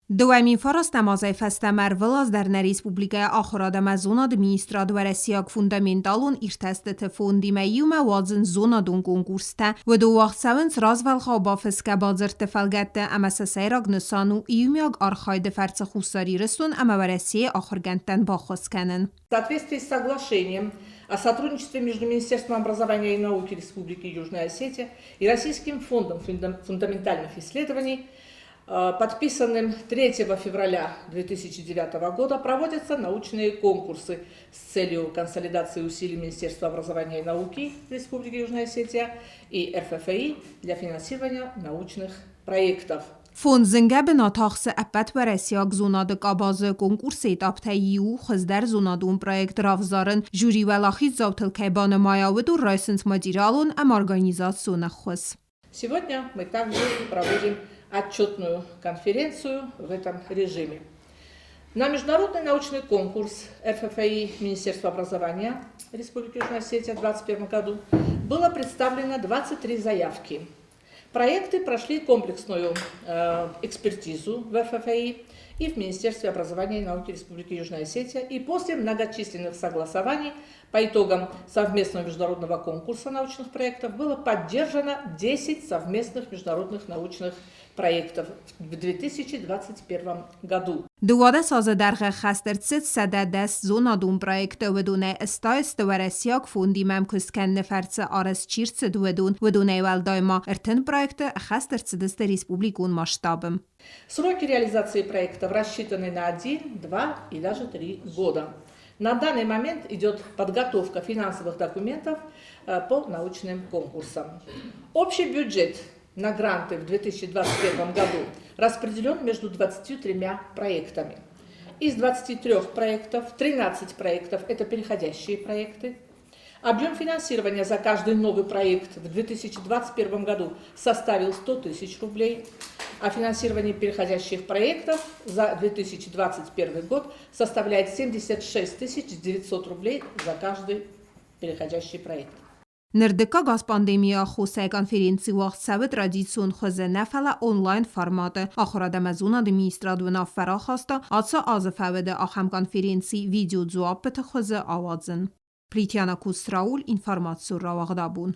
دوامین فرستمازای فستمر در Республика Ахырадама зона администратора сиак фундаменталун иртестете фондимеюма вазен зона дун конкурста و دو وقت سونس رازول خوابا فسکه بازر تفلگت اما سسیراگ نسانو ایومیاگ آرخاید فرц خوستاری رسون اما ورسیه آخرگنتن باخوز کنن. В соответствии с соглашением о сотрудничестве между Министерством образования и науки Республики Южная Осетия и Российским фондом фундаментальных исследований, подписанным 3 февраля 2009 года, проводятся научные конкурсы с целью консолидации усилий Министерства образования и науки Республики Южная Осетия и РФФИ для финансирования научных проектов. فونزنگه به ناتاخس اپت و رسیاگ زوناد قاباز کنکورسیت ابتاییو خزدر زونادون پرویکت رافزارن جوری ولاخی زوتل کیبان مایاود و رایسنس مدیرالون ام организационных خص. Сегодня мы также проводим отчетную конференцию в этом режиме. На международный научный конкурс РФФИ Министерства образования Республики Южная Осетия в 2021 году было представлено 23 заявки. Проекты прошли комплексную экспертизу в РФФИ и в Министерстве образования и науки Республики Южная Осетия, и после многочисленных согласований по итогам совместного международного конкурса научных проектов было поддержано 10 совместных международных научных проектов в 2021 году. دوواده سازه درخ خسترتست سده دست زونادون پرویکت و دونه استایست و رسیاک فوندی ممکس کن فرц آرس چیرت دوودون و دونه والدایما ارتن پرویکت خسترتست республикун масштабом. Сроки реализации проектов рассчитаны на 1, 2 и даже 3 года. На данный момент идет подготовка финансовых документов по научным конкурсам. Общий бюджет на гранты в 2021 году распределен между 23 проектами. Из 23 проектов 13 проектов – это переходящие проекты. Объем финансирования за каждый новый проект в 2021 году составил 100 тысяч рублей, а финансирование переходящих проектов за 2021 год составляет 76 900 рублей за каждый переходящий проект. Нердека газ пандемия خوسه конференции وقت سوت رادیسون خوزه نفل اونلاین فرماته آخر دمزون ادمینسترادونا فرا خواسته آتسا آزفوده آخم کنفرنسی ویدیو زواب بته خوزه آوازن. پریتیانا کوستراول اینفارماتسور را وغدابون.